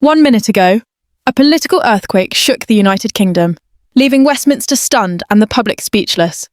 1 minute ago, a political earthquake shook the United Kingdom, leaving Westminster stunned and the public speechless.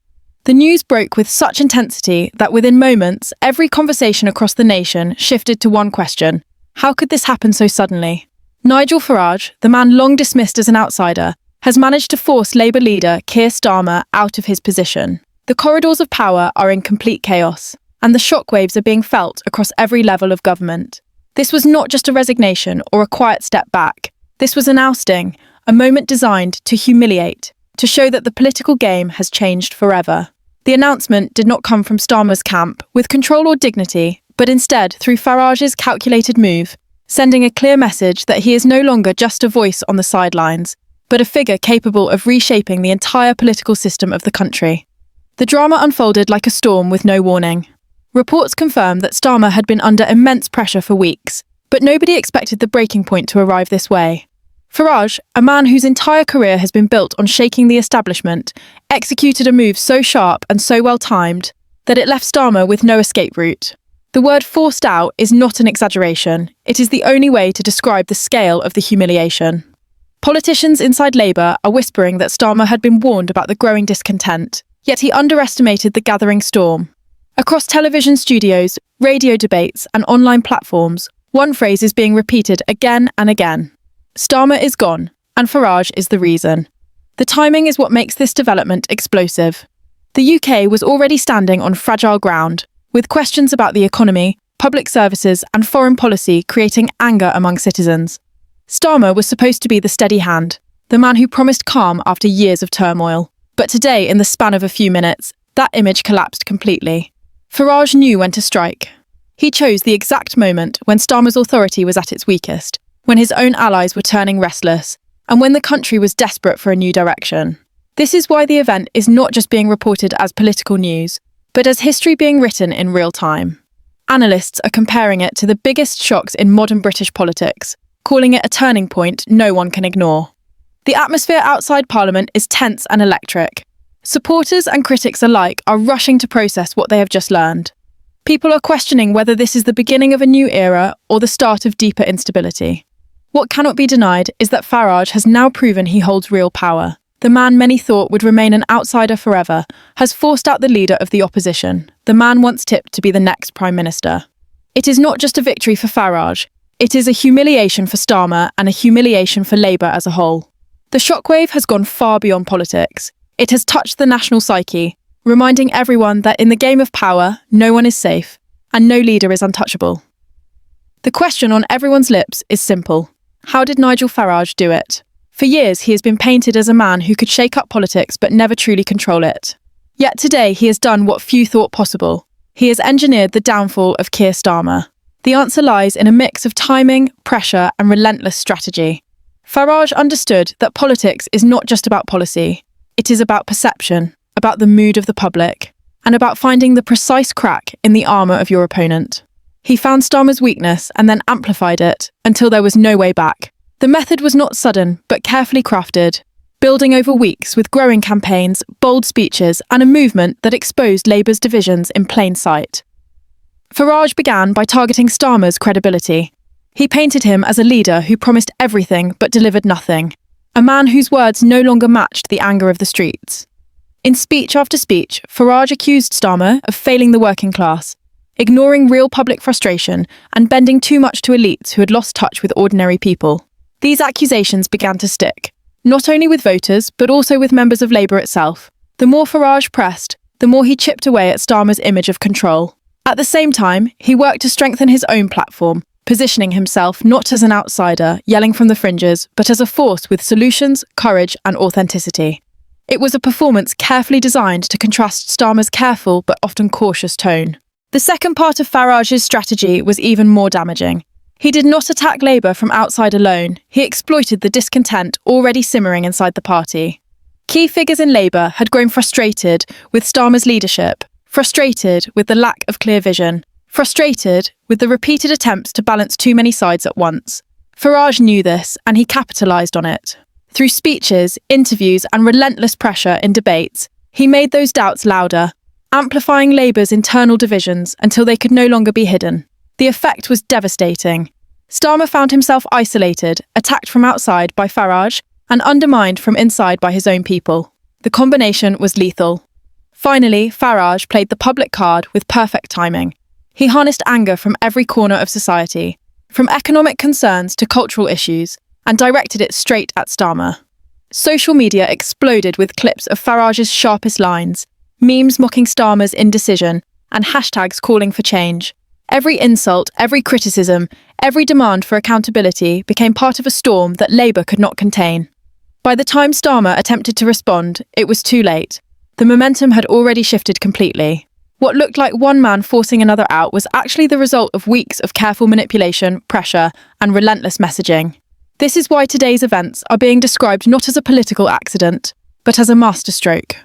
The news broke with such intensity that within moments, every conversation across the nation shifted to one question: how could this happen so suddenly? Nigel Farage, the man long dismissed as an outsider, has managed to force Labour leader Keir Starmer out of his position. The corridors of power are in complete chaos, and the shockwaves are being felt across every level of government. This was not just a resignation or a quiet step back. This was an ousting, a moment designed to humiliate, to show that the political game has changed forever. The announcement did not come from Starmer's camp with control or dignity, but instead through Farage's calculated move, sending a clear message that he is no longer just a voice on the sidelines, but a figure capable of reshaping the entire political system of the country. The drama unfolded like a storm with no warning. Reports confirm that Starmer had been under immense pressure for weeks, but nobody expected the breaking point to arrive this way. Farage, a man whose entire career has been built on shaking the establishment, executed a move so sharp and so well-timed that it left Starmer with no escape route. The word forced out is not an exaggeration. It is the only way to describe the scale of the humiliation. Politicians inside Labour are whispering that Starmer had been warned about the growing discontent, yet he underestimated the gathering storm. Across television studios, radio debates, and online platforms, one phrase is being repeated again and again. Starmer is gone, and Farage is the reason. The timing is what makes this development explosive. The UK was already standing on fragile ground, with questions about the economy, public services, and foreign policy creating anger among citizens. Starmer was supposed to be the steady hand, the man who promised calm after years of turmoil. But today, in the span of a few minutes, that image collapsed completely. Farage knew when to strike. He chose the exact moment when Starmer's authority was at its weakest, when his own allies were turning restless, and when the country was desperate for a new direction. This is why the event is not just being reported as political news, but as history being written in real time. Analysts are comparing it to the biggest shocks in modern British politics, calling it a turning point no one can ignore. The atmosphere outside Parliament is tense and electric. Supporters and critics alike are rushing to process what they have just learned. People are questioning whether this is the beginning of a new era or the start of deeper instability. What cannot be denied is that Farage has now proven he holds real power. The man many thought would remain an outsider forever has forced out the leader of the opposition, the man once tipped to be the next Prime Minister. It is not just a victory for Farage, it is a humiliation for Starmer and a humiliation for Labour as a whole. The shockwave has gone far beyond politics. It has touched the national psyche, reminding everyone that in the game of power, no one is safe, and no leader is untouchable. The question on everyone's lips is simple. How did Nigel Farage do it? For years, he has been painted as a man who could shake up politics but never truly control it. Yet today, he has done what few thought possible. He has engineered the downfall of Keir Starmer. The answer lies in a mix of timing, pressure, and relentless strategy. Farage understood that politics is not just about policy. It is about perception, about the mood of the public, and about finding the precise crack in the armour of your opponent. He found Starmer's weakness and then amplified it until there was no way back. The method was not sudden, but carefully crafted, building over weeks with growing campaigns, bold speeches, and a movement that exposed Labour's divisions in plain sight. Farage began by targeting Starmer's credibility. He painted him as a leader who promised everything but delivered nothing, a man whose words no longer matched the anger of the streets. In speech after speech, Farage accused Starmer of failing the working class, ignoring real public frustration, and bending too much to elites who had lost touch with ordinary people. These accusations began to stick, not only with voters, but also with members of Labour itself. The more Farage pressed, the more he chipped away at Starmer's image of control. At the same time, he worked to strengthen his own platform, positioning himself not as an outsider, yelling from the fringes, but as a force with solutions, courage, and authenticity. It was a performance carefully designed to contrast Starmer's careful but often cautious tone. The second part of Farage's strategy was even more damaging. He did not attack Labour from outside alone. He exploited the discontent already simmering inside the party. Key figures in Labour had grown frustrated with Starmer's leadership, frustrated with the lack of clear vision, frustrated with the repeated attempts to balance too many sides at once. Farage knew this, and he capitalised on it. Through speeches, interviews, and relentless pressure in debates, he made those doubts louder, amplifying Labour's internal divisions until they could no longer be hidden. The effect was devastating. Starmer found himself isolated, attacked from outside by Farage, and undermined from inside by his own people. The combination was lethal. Finally, Farage played the public card with perfect timing. He harnessed anger from every corner of society, from economic concerns to cultural issues, and directed it straight at Starmer. Social media exploded with clips of Farage's sharpest lines, memes mocking Starmer's indecision, and hashtags calling for change. Every insult, every criticism, every demand for accountability became part of a storm that Labour could not contain. By the time Starmer attempted to respond, it was too late. The momentum had already shifted completely. What looked like one man forcing another out was actually the result of weeks of careful manipulation, pressure, and relentless messaging. This is why today's events are being described not as a political accident, but as a masterstroke.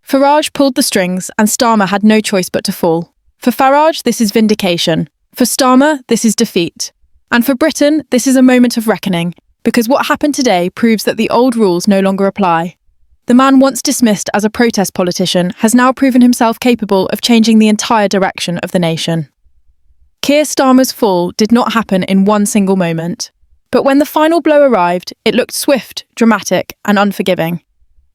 Farage pulled the strings, and Starmer had no choice but to fall. For Farage, this is vindication. For Starmer, this is defeat. And for Britain, this is a moment of reckoning, because what happened today proves that the old rules no longer apply. The man once dismissed as a protest politician has now proven himself capable of changing the entire direction of the nation. Keir Starmer's fall did not happen in one single moment. But when the final blow arrived, it looked swift, dramatic, and unforgiving.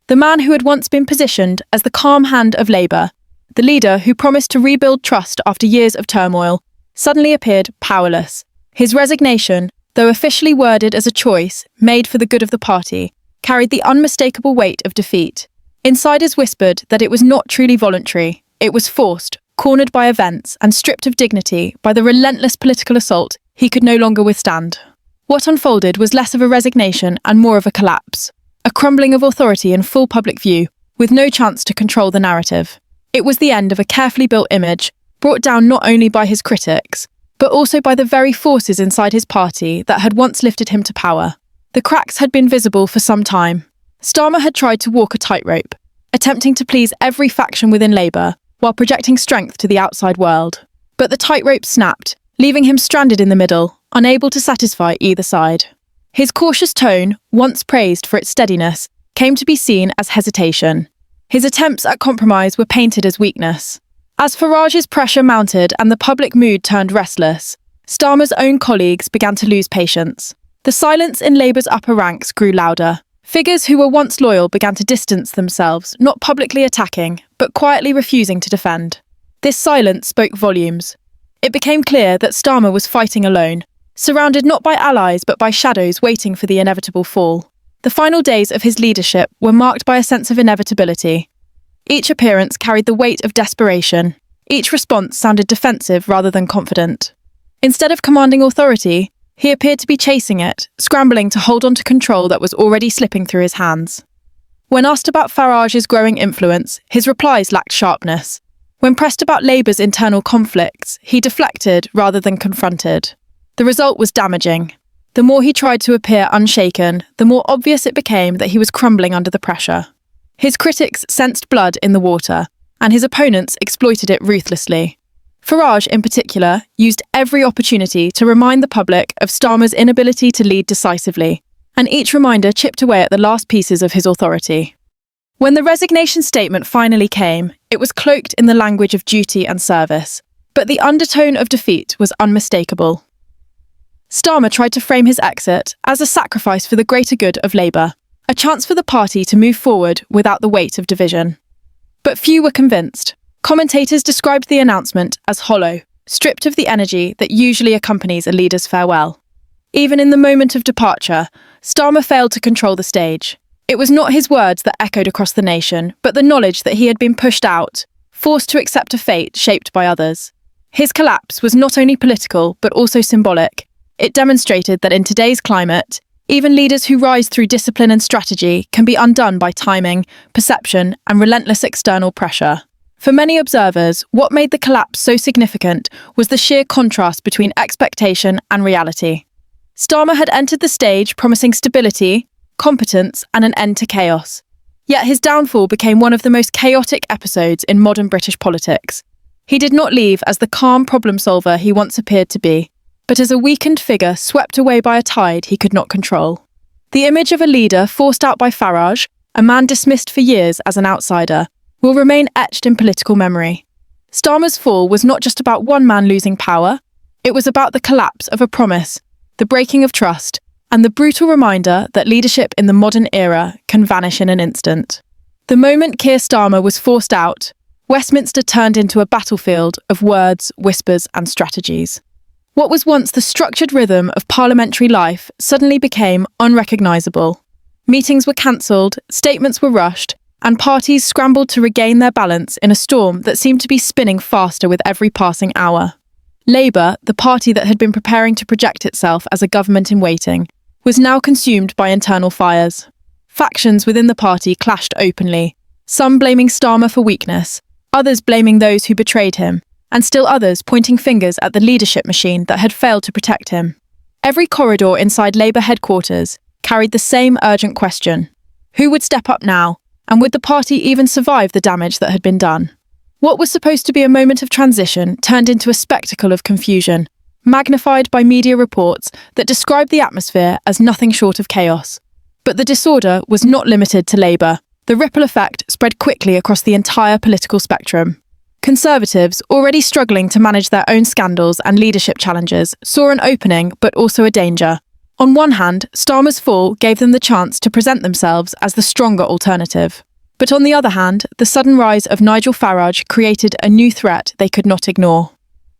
The man who had once been positioned as the calm hand of Labour, the leader who promised to rebuild trust after years of turmoil, suddenly appeared powerless. His resignation, though officially worded as a choice made for the good of the party, carried the unmistakable weight of defeat. Insiders whispered that it was not truly voluntary. It was forced, cornered by events, and stripped of dignity by the relentless political assault he could no longer withstand. What unfolded was less of a resignation and more of a collapse, a crumbling of authority in full public view, with no chance to control the narrative. It was the end of a carefully built image, brought down not only by his critics, but also by the very forces inside his party that had once lifted him to power. The cracks had been visible for some time. Starmer had tried to walk a tightrope, attempting to please every faction within Labour while projecting strength to the outside world. But the tightrope snapped, leaving him stranded in the middle, unable to satisfy either side. His cautious tone, once praised for its steadiness, came to be seen as hesitation. His attempts at compromise were painted as weakness. As Farage's pressure mounted and the public mood turned restless, Starmer's own colleagues began to lose patience. The silence in Labour's upper ranks grew louder. Figures who were once loyal began to distance themselves, not publicly attacking, but quietly refusing to defend. This silence spoke volumes. It became clear that Starmer was fighting alone, surrounded not by allies but by shadows waiting for the inevitable fall. The final days of his leadership were marked by a sense of inevitability. Each appearance carried the weight of desperation. Each response sounded defensive rather than confident. Instead of commanding authority, he appeared to be chasing it, scrambling to hold on to control that was already slipping through his hands. When asked about Farage's growing influence, his replies lacked sharpness. When pressed about Labour's internal conflicts, he deflected rather than confronted. The result was damaging. The more he tried to appear unshaken, the more obvious it became that he was crumbling under the pressure. His critics sensed blood in the water, and his opponents exploited it ruthlessly. Farage, in particular, used every opportunity to remind the public of Starmer's inability to lead decisively, and each reminder chipped away at the last pieces of his authority. When the resignation statement finally came, it was cloaked in the language of duty and service, but the undertone of defeat was unmistakable. Starmer tried to frame his exit as a sacrifice for the greater good of Labour, a chance for the party to move forward without the weight of division. But few were convinced. Commentators described the announcement as hollow, stripped of the energy that usually accompanies a leader's farewell. Even in the moment of departure, Starmer failed to control the stage. It was not his words that echoed across the nation, but the knowledge that he had been pushed out, forced to accept a fate shaped by others. His collapse was not only political, but also symbolic. It demonstrated that in today's climate, even leaders who rise through discipline and strategy can be undone by timing, perception, and relentless external pressure. For many observers, what made the collapse so significant was the sheer contrast between expectation and reality. Starmer had entered the stage promising stability, competence, and an end to chaos. Yet his downfall became one of the most chaotic episodes in modern British politics. He did not leave as the calm problem solver he once appeared to be, but as a weakened figure swept away by a tide he could not control. The image of a leader forced out by Farage, a man dismissed for years as an outsider, will remain etched in political memory. Starmer's fall was not just about one man losing power, it was about the collapse of a promise, the breaking of trust, and the brutal reminder that leadership in the modern era can vanish in an instant. The moment Keir Starmer was forced out, Westminster turned into a battlefield of words, whispers, and strategies. What was once the structured rhythm of parliamentary life suddenly became unrecognisable. Meetings were cancelled, statements were rushed, and parties scrambled to regain their balance in a storm that seemed to be spinning faster with every passing hour. Labour, the party that had been preparing to project itself as a government in waiting, was now consumed by internal fires. Factions within the party clashed openly, some blaming Starmer for weakness, others blaming those who betrayed him, and still others pointing fingers at the leadership machine that had failed to protect him. Every corridor inside Labour headquarters carried the same urgent question: who would step up now, and would the party even survive the damage that had been done? What was supposed to be a moment of transition turned into a spectacle of confusion, magnified by media reports that described the atmosphere as nothing short of chaos. But the disorder was not limited to Labour. The ripple effect spread quickly across the entire political spectrum. Conservatives, already struggling to manage their own scandals and leadership challenges, saw an opening but also a danger. On one hand, Starmer's fall gave them the chance to present themselves as the stronger alternative. But on the other hand, the sudden rise of Nigel Farage created a new threat they could not ignore.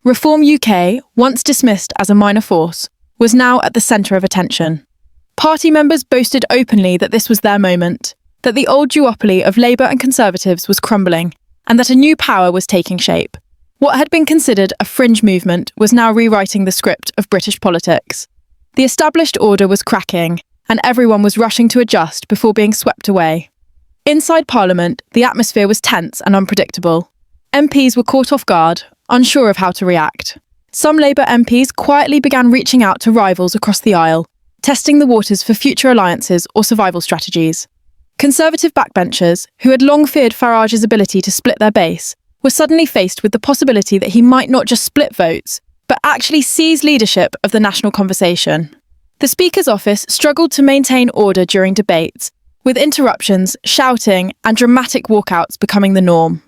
Reform UK, once dismissed as a minor force, was now at the centre of attention. Party members boasted openly that this was their moment, that the old duopoly of Labour and Conservatives was crumbling, and that a new power was taking shape. What had been considered a fringe movement was now rewriting the script of British politics. The established order was cracking, and everyone was rushing to adjust before being swept away. Inside Parliament, the atmosphere was tense and unpredictable. MPs were caught off guard, unsure of how to react. Some Labour MPs quietly began reaching out to rivals across the aisle, testing the waters for future alliances or survival strategies. Conservative backbenchers, who had long feared Farage's ability to split their base, were suddenly faced with the possibility that he might not just split votes, but actually seize leadership of the national conversation. The Speaker's office struggled to maintain order during debates, with interruptions, shouting, and dramatic walkouts becoming the norm.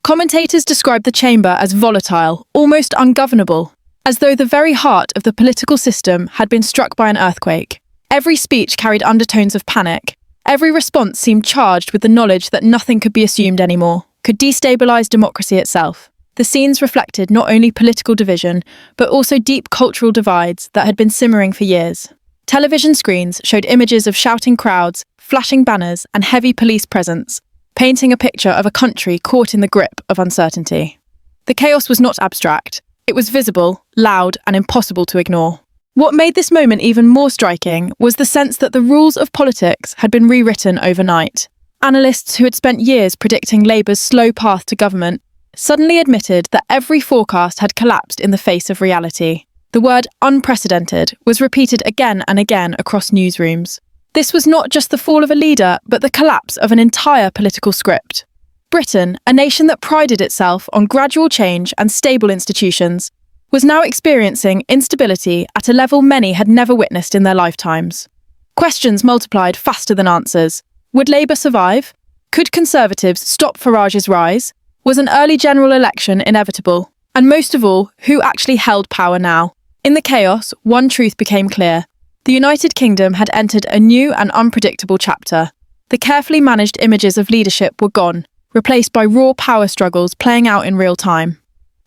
Commentators described the chamber as volatile, almost ungovernable, as though the very heart of the political system had been struck by an earthquake. Every speech carried undertones of panic. Every response seemed charged with the knowledge that nothing could be assumed anymore, could destabilise democracy itself. The scenes reflected not only political division, but also deep cultural divides that had been simmering for years. Television screens showed images of shouting crowds, flashing banners, and heavy police presence, painting a picture of a country caught in the grip of uncertainty. The chaos was not abstract. It was visible, loud, and impossible to ignore. What made this moment even more striking was the sense that the rules of politics had been rewritten overnight. Analysts who had spent years predicting Labour's slow path to government suddenly admitted that every forecast had collapsed in the face of reality. The word unprecedented was repeated again and again across newsrooms. This was not just the fall of a leader, but the collapse of an entire political script. Britain, a nation that prided itself on gradual change and stable institutions, was now experiencing instability at a level many had never witnessed in their lifetimes. Questions multiplied faster than answers. Would Labour survive? Could Conservatives stop Farage's rise? Was an early general election inevitable? And most of all, who actually held power now? In the chaos, one truth became clear. The United Kingdom had entered a new and unpredictable chapter. The carefully managed images of leadership were gone, replaced by raw power struggles playing out in real time.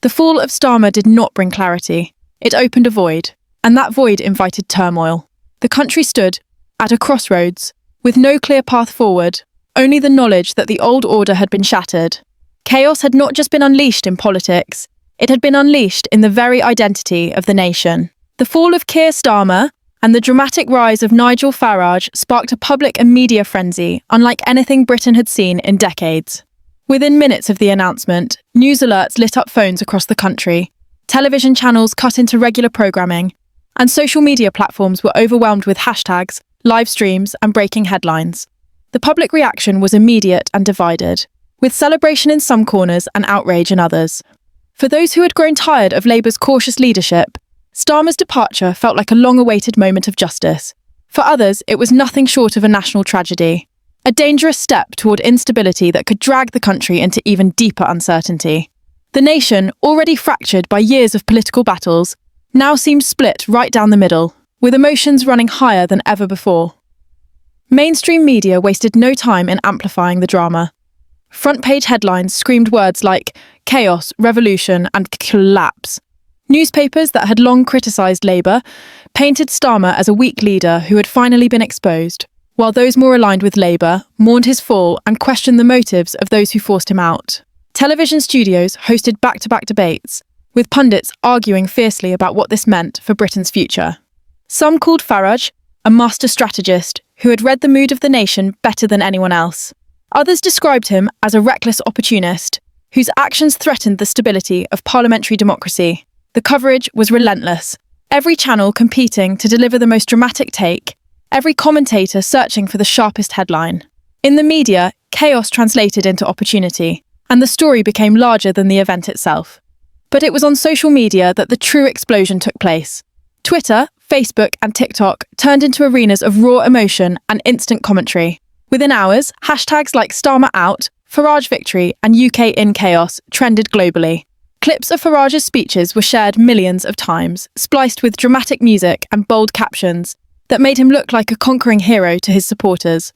The fall of Starmer did not bring clarity. It opened a void, and that void invited turmoil. The country stood at a crossroads, with no clear path forward, only the knowledge that the old order had been shattered. Chaos had not just been unleashed in politics, it had been unleashed in the very identity of the nation. The fall of Keir Starmer and the dramatic rise of Nigel Farage sparked a public and media frenzy unlike anything Britain had seen in decades. Within minutes of the announcement, news alerts lit up phones across the country, television channels cut into regular programming, and social media platforms were overwhelmed with hashtags, live streams, and breaking headlines. The public reaction was immediate and divided, with celebration in some corners and outrage in others. For those who had grown tired of Labour's cautious leadership, Starmer's departure felt like a long-awaited moment of justice. For others, it was nothing short of a national tragedy, a dangerous step toward instability that could drag the country into even deeper uncertainty. The nation, already fractured by years of political battles, now seemed split right down the middle. with emotions running higher than ever before. Mainstream media wasted no time in amplifying the drama. Front-page headlines screamed words like chaos, revolution, and collapse. Newspapers that had long criticised Labour painted Starmer as a weak leader who had finally been exposed, while those more aligned with Labour mourned his fall and questioned the motives of those who forced him out. Television studios hosted back-to-back debates, with pundits arguing fiercely about what this meant for Britain's future. Some called Farage a master strategist who had read the mood of the nation better than anyone else. Others described him as a reckless opportunist whose actions threatened the stability of parliamentary democracy. The coverage was relentless, every channel competing to deliver the most dramatic take, every commentator searching for the sharpest headline. In the media, chaos translated into opportunity, and the story became larger than the event itself. But it was on social media that the true explosion took place. Twitter, Facebook, and TikTok turned into arenas of raw emotion and instant commentary. Within hours, hashtags like Starmer out, Farage victory, and UK in chaos trended globally. Clips of Farage's speeches were shared millions of times, spliced with dramatic music and bold captions that made him look like a conquering hero to his supporters.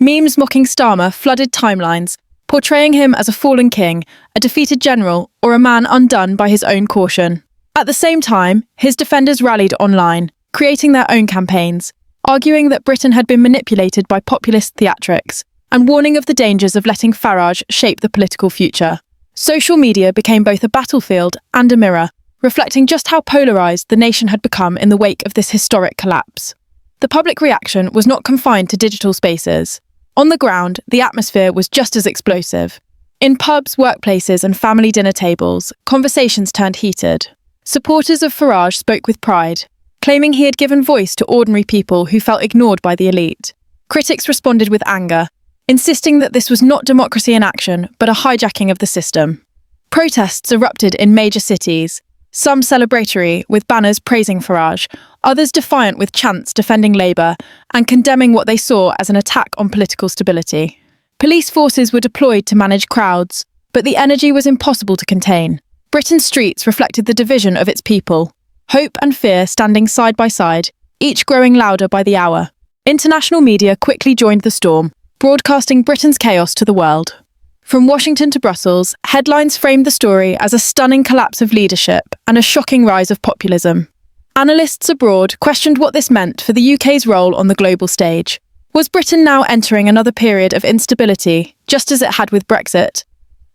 Memes mocking Starmer flooded timelines, portraying him as a fallen king, a defeated general, or a man undone by his own caution. At the same time, his defenders rallied online, creating their own campaigns, arguing that Britain had been manipulated by populist theatrics, and warning of the dangers of letting Farage shape the political future. Social media became both a battlefield and a mirror, reflecting just how polarised the nation had become in the wake of this historic collapse. The public reaction was not confined to digital spaces. On the ground, the atmosphere was just as explosive. In pubs, workplaces, and family dinner tables, conversations turned heated. Supporters of Farage spoke with pride, claiming he had given voice to ordinary people who felt ignored by the elite. Critics responded with anger, insisting that this was not democracy in action, but a hijacking of the system. Protests erupted in major cities, some celebratory with banners praising Farage, others defiant with chants defending Labour and condemning what they saw as an attack on political stability. Police forces were deployed to manage crowds, but the energy was impossible to contain. Britain's streets reflected the division of its people, hope and fear standing side by side, each growing louder by the hour. International media quickly joined the storm, broadcasting Britain's chaos to the world. From Washington to Brussels, headlines framed the story as a stunning collapse of leadership and a shocking rise of populism. Analysts abroad questioned what this meant for the UK's role on the global stage. Was Britain now entering another period of instability, just as it had with Brexit?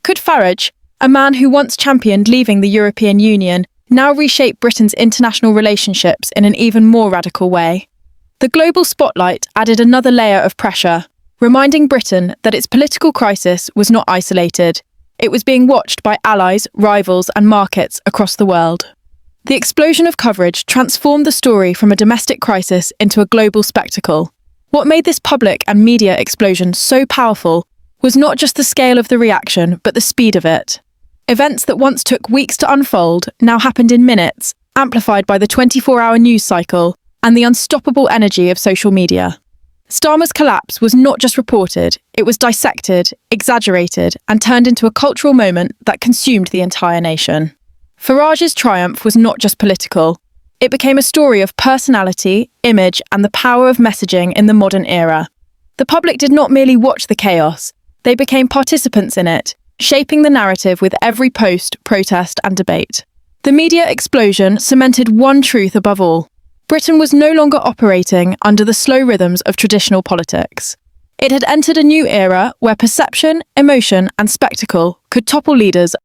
Could Farage, a man who once championed leaving the European Union, now reshape Britain's international relationships in an even more radical way? The global spotlight added another layer of pressure, reminding Britain that its political crisis was not isolated. It was being watched by allies, rivals, and markets across the world. The explosion of coverage transformed the story from a domestic crisis into a global spectacle. What made this public and media explosion so powerful was not just the scale of the reaction, but the speed of it. Events that once took weeks to unfold now happened in minutes, amplified by the 24-hour news cycle and the unstoppable energy of social media. Starmer's collapse was not just reported, it was dissected, exaggerated, and turned into a cultural moment that consumed the entire nation. Farage's triumph was not just political. It became a story of personality, image, and the power of messaging in the modern era. The public did not merely watch the chaos, they became participants in it, shaping the narrative with every post, protest, and debate. The media explosion cemented one truth above all. Britain was no longer operating under the slow rhythms of traditional politics. It had entered a new era where perception, emotion, and spectacle could topple leaders